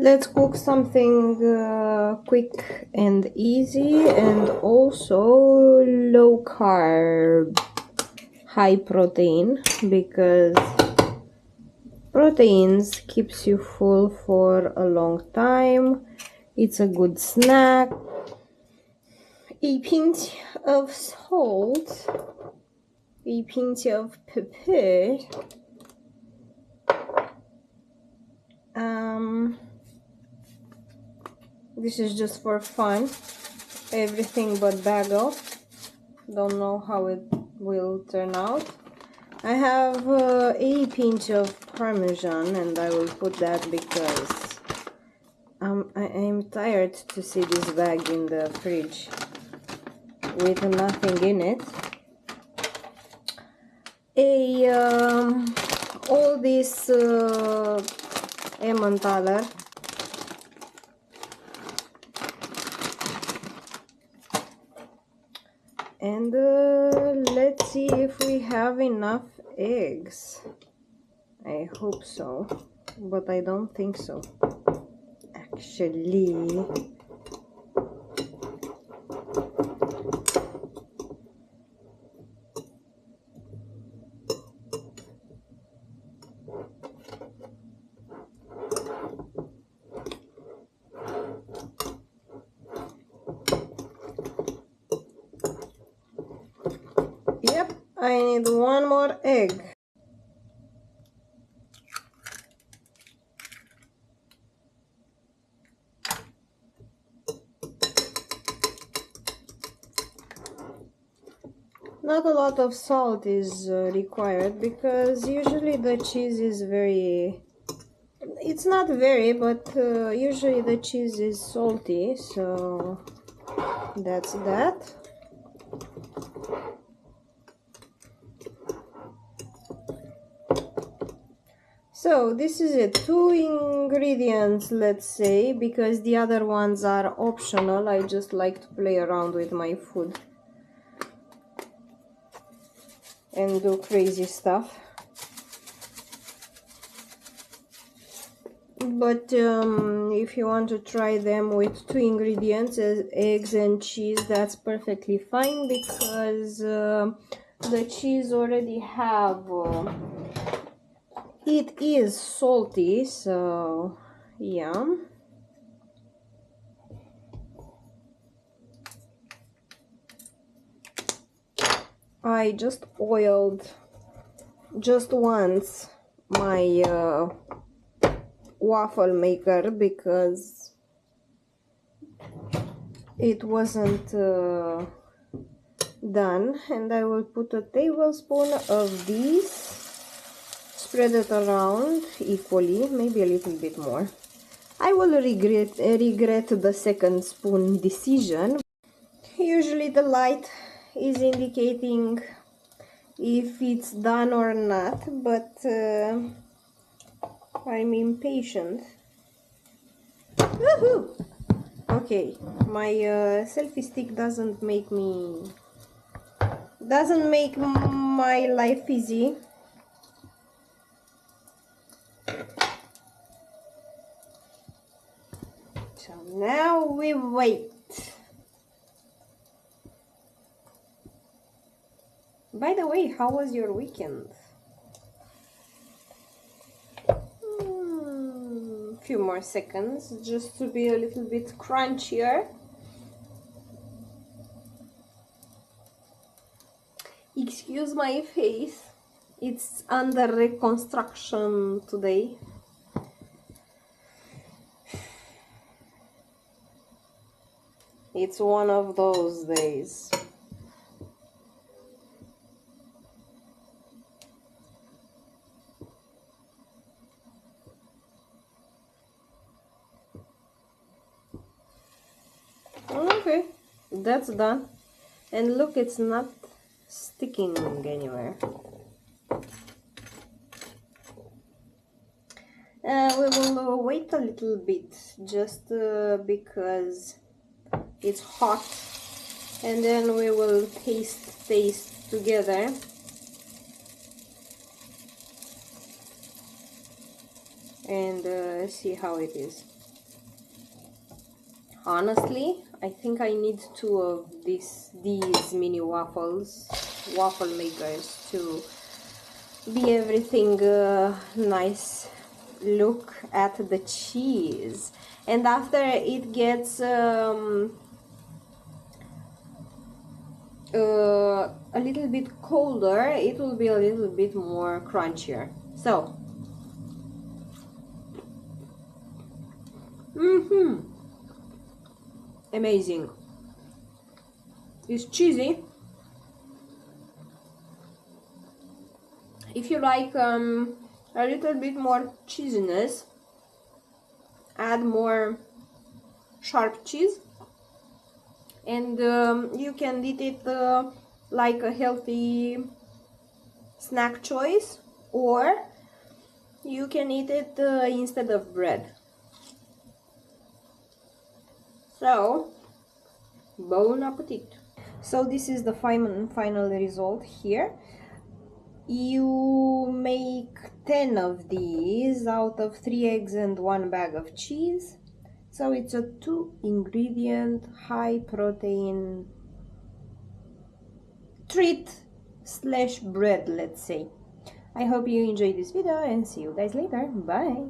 Let's cook something quick and easy and also low carb, high protein, because proteins keeps you full for a long time. It's a good snack. A pinch of salt, a pinch of pepper, this is just for fun, everything but bagel. Don't know how it will turn out. I have a pinch of parmesan, and I will put that because I am tired to see this bag in the fridge with nothing in it. All this Emmentaler, and let's see if we have enough eggs. I hope so, but I don't think so actually. Yep, I need one more egg. Not a lot of salt is required because usually the cheese is very, it's not very, but usually the cheese is salty, so that's that. So this is it, 2 ingredients, let's say, because the other ones are optional. I just like to play around with my food and do crazy stuff. But if you want to try them with 2 ingredients, eggs and cheese, that's perfectly fine, because the cheese already have it is salty, so yeah. I just oiled just once my waffle maker because it wasn't done, and I will put a tablespoon of these, spread it around equally, maybe a little bit more. I will regret the second spoon decision. Usually the light is indicating if it's done or not, but I'm impatient. Woohoo! Okay, my selfie stick doesn't make my life easy. So now we wait. By the way, how was your weekend? Few more seconds just to be a little bit crunchier. Excuse my face, it's under reconstruction today. It's one of those days. Okay, that's done. And look, it's not sticking anywhere. We will wait a little bit, just because it's hot, and then we will taste together. And see how it is. Honestly, I think I need two of these mini waffle makers to be everything nice. Look at the cheese, and after it gets a little bit colder, it will be a little bit more crunchier. So, amazing. It's cheesy. If you like a little bit more cheesiness, add more sharp cheese, and you can eat it like a healthy snack choice, or you can eat it instead of bread. So, bon appetit. So this is the final result here. You make 10 of these out of 3 eggs and 1 bag of cheese. So it's a 2-ingredient, high protein treat slash bread, let's say. I hope you enjoyed this video and see you guys later. Bye!